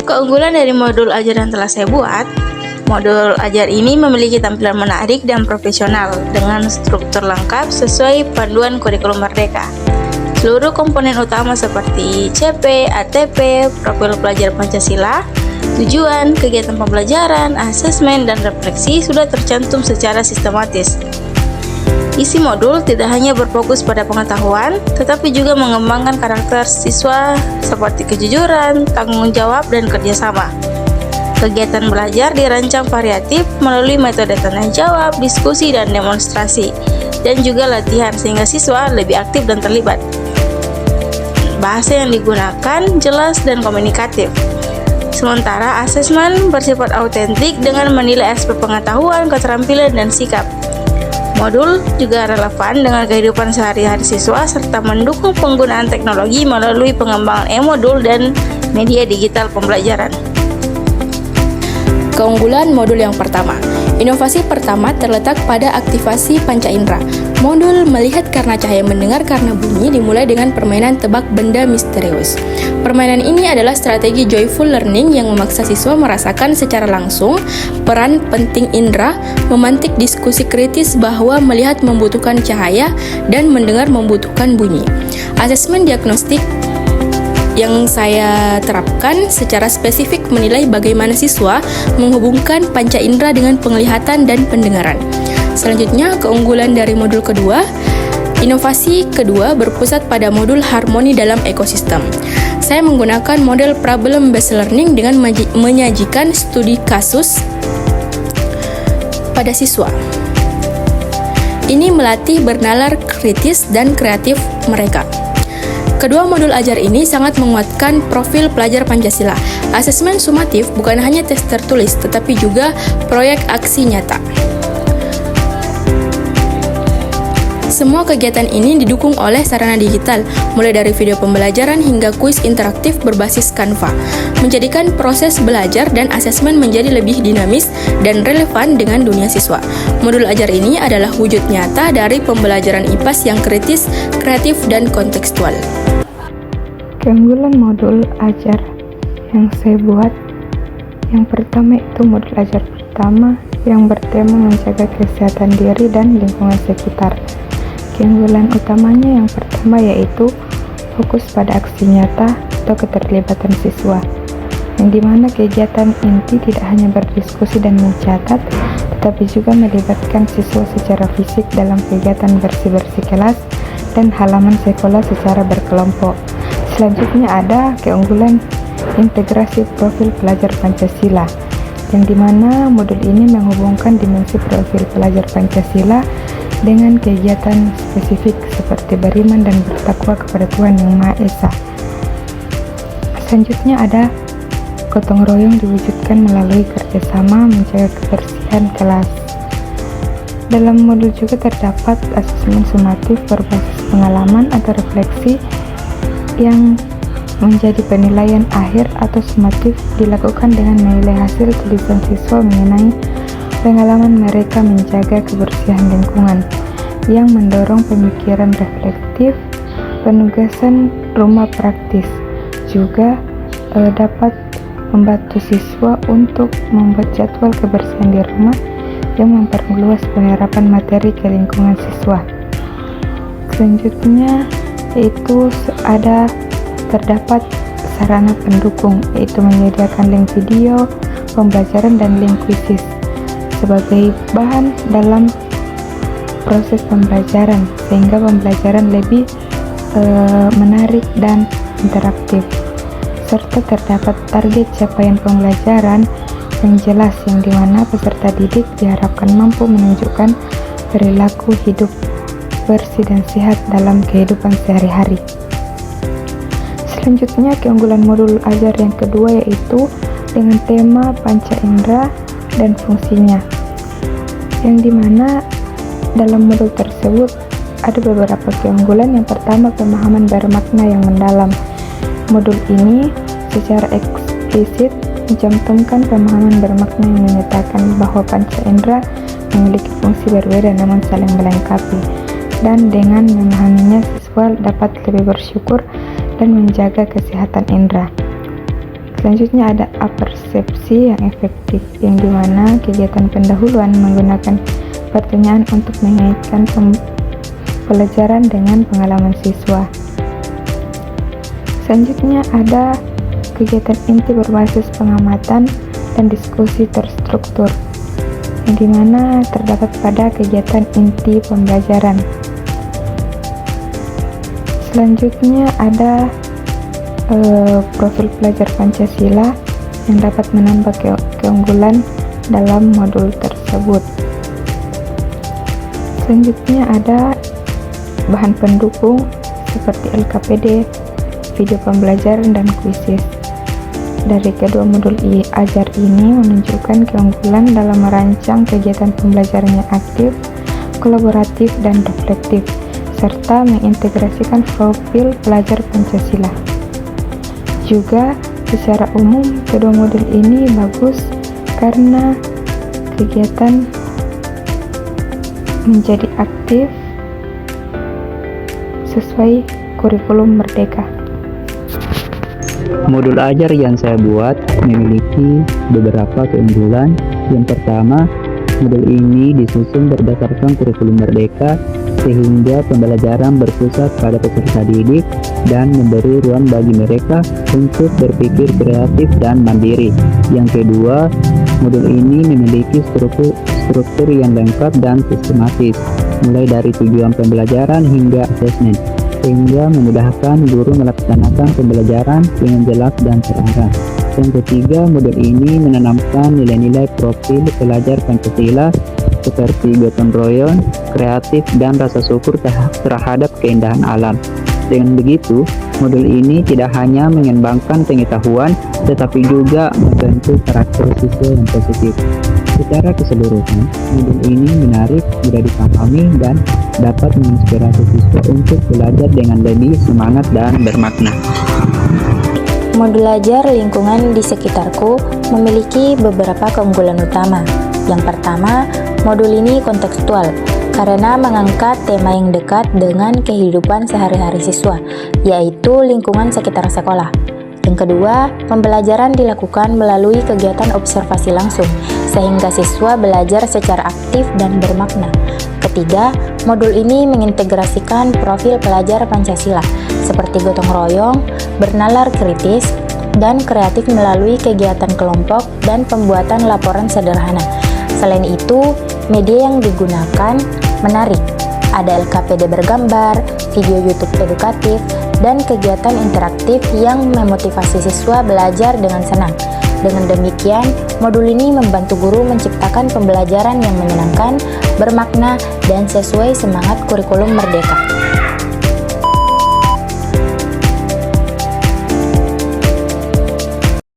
keunggulan dari modul ajar yang telah saya buat, modul ajar ini memiliki tampilan menarik dan profesional dengan struktur lengkap sesuai panduan kurikulum Merdeka. Seluruh komponen utama seperti CP, ATP, profil pelajar Pancasila, tujuan, kegiatan pembelajaran, asesmen, dan refleksi sudah tercantum secara sistematis. Isi modul tidak hanya berfokus pada pengetahuan, tetapi juga mengembangkan karakter siswa seperti kejujuran, tanggung jawab, dan kerjasama. Kegiatan belajar dirancang variatif melalui metode tanya jawab, diskusi, dan demonstrasi, dan juga latihan sehingga siswa lebih aktif dan terlibat. Bahasa yang digunakan jelas dan komunikatif. Sementara asesmen bersifat autentik dengan menilai aspek pengetahuan, keterampilan, dan sikap. Modul juga relevan dengan kehidupan sehari-hari siswa serta mendukung penggunaan teknologi melalui pengembangan e-modul dan media digital pembelajaran. Keunggulan modul yang pertama. Inovasi pertama terletak pada aktivasi panca indera. Modul melihat karena cahaya, mendengar karena bunyi dimulai dengan permainan tebak benda misterius. Permainan ini adalah strategi joyful learning yang memaksa siswa merasakan secara langsung peran penting indera, memantik diskusi kritis bahwa melihat membutuhkan cahaya dan mendengar membutuhkan bunyi. Asesmen diagnostik yang saya terapkan secara spesifik menilai bagaimana siswa menghubungkan panca indera dengan penglihatan dan pendengaran. Selanjutnya, keunggulan dari modul kedua. Inovasi kedua berpusat pada modul harmoni dalam ekosistem. Saya menggunakan model problem based learning dengan menyajikan studi kasus pada siswa. Ini melatih bernalar kritis dan kreatif mereka. Kedua modul ajar ini sangat menguatkan profil pelajar Pancasila. Asesmen sumatif bukan hanya tes tertulis, tetapi juga proyek aksi nyata. Semua kegiatan ini didukung oleh sarana digital, mulai dari video pembelajaran hingga kuis interaktif berbasis Canva, menjadikan proses belajar dan asesmen menjadi lebih dinamis dan relevan dengan dunia siswa. Modul ajar ini adalah wujud nyata dari pembelajaran IPAS yang kritis, kreatif, dan kontekstual. Keunggulan modul ajar yang saya buat, yang pertama itu modul ajar pertama yang bertema menjaga kesehatan diri dan lingkungan sekitar. Keunggulan utamanya yang pertama yaitu fokus pada aksi nyata atau keterlibatan siswa, yang dimana kegiatan inti tidak hanya berdiskusi dan mencatat, tetapi juga melibatkan siswa secara fisik dalam kegiatan bersih-bersih kelas dan halaman sekolah secara berkelompok. Selanjutnya ada keunggulan integrasi profil pelajar Pancasila, yang dimana modul ini menghubungkan dimensi profil pelajar Pancasila dengan kegiatan spesifik seperti beriman dan bertakwa kepada Tuhan Yang Maha Esa. Selanjutnya ada gotong royong diwujudkan melalui kerjasama menjaga kebersihan kelas. Dalam modul juga terdapat asesmen sumatif berbasis pengalaman atau refleksi yang menjadi penilaian akhir atau sumatif dilakukan dengan menilai hasil tulisan siswa mengenai pengalaman mereka menjaga kebersihan lingkungan, yang mendorong pemikiran reflektif, penugasan rumah praktis. Juga dapat membantu siswa untuk membuat jadwal kebersihan di rumah yang memperluas penyerapan materi ke lingkungan siswa. Selanjutnya yaitu terdapat sarana pendukung, yaitu menyediakan link video pembelajaran dan link quizzes sebagai bahan dalam proses pembelajaran, sehingga pembelajaran lebih menarik dan interaktif. Serta terdapat target capaian pembelajaran yang jelas, yang dimana peserta didik diharapkan mampu menunjukkan perilaku hidup bersih dan sehat dalam kehidupan sehari-hari. Selanjutnya keunggulan modul ajar yang kedua yaitu dengan tema panca indera dan fungsinya, yang dimana dalam modul tersebut ada beberapa keunggulan. Yang pertama, pemahaman bermakna yang mendalam. Modul ini secara eksplisit mencantumkan pemahaman bermakna yang menyatakan bahwa panca indera memiliki fungsi berbeda namun saling melengkapi, dan dengan memahaminya siswa dapat lebih bersyukur dan menjaga kesehatan indera. Selanjutnya ada apersepsi yang efektif, yang dimana kegiatan pendahuluan menggunakan pertanyaan untuk mengaitkan pelajaran dengan pengalaman siswa. Selanjutnya ada kegiatan inti berbasis pengamatan dan diskusi terstruktur, yang dimana terdapat pada kegiatan inti pembelajaran. Selanjutnya ada profil pelajar Pancasila yang dapat menambah keunggulan dalam modul tersebut. Selanjutnya ada bahan pendukung seperti LKPD, video pembelajaran, dan kuisis. Dari kedua modul ajar ini menunjukkan keunggulan dalam merancang kegiatan pembelajaran yang aktif, kolaboratif, dan reflektif, serta mengintegrasikan profil pelajar Pancasila. Juga secara umum kedua modul ini bagus karena kegiatan menjadi aktif sesuai kurikulum Merdeka. Modul ajar yang saya buat memiliki beberapa keunggulan. Yang pertama, modul ini disusun berdasarkan kurikulum Merdeka sehingga pembelajaran berpusat pada peserta didik dan memberi ruang bagi mereka untuk berpikir kreatif dan mandiri. Yang kedua, modul ini memiliki struktur yang lengkap dan sistematis, mulai dari tujuan pembelajaran hingga asesmen, sehingga memudahkan guru melaksanakan pembelajaran dengan jelas dan terarah. Yang ketiga, modul ini menanamkan nilai-nilai profil pelajar Pancasila seperti gotong royong, kreatif, dan rasa syukur terhadap keindahan alam. Dengan begitu, modul ini tidak hanya mengembangkan pengetahuan, tetapi juga membentuk karakter siswa yang positif. Secara keseluruhan, modul ini menarik, mudah dipahami, dan dapat menginspirasi siswa untuk belajar dengan lebih semangat dan bermakna. Modul ajar lingkungan di sekitarku memiliki beberapa keunggulan utama. Yang pertama, modul ini kontekstual karena mengangkat tema yang dekat dengan kehidupan sehari-hari siswa, yaitu lingkungan sekitar sekolah. Yang kedua, pembelajaran dilakukan melalui kegiatan observasi langsung, sehingga siswa belajar secara aktif dan bermakna. Ketiga, modul ini mengintegrasikan profil pelajar Pancasila, seperti gotong royong, bernalar kritis, dan kreatif melalui kegiatan kelompok dan pembuatan laporan sederhana. Selain itu, media yang digunakan menarik. Ada LKPD bergambar, video YouTube edukatif, dan kegiatan interaktif yang memotivasi siswa belajar dengan senang. Dengan demikian, modul ini membantu guru menciptakan pembelajaran yang menyenangkan, bermakna, dan sesuai semangat kurikulum Merdeka.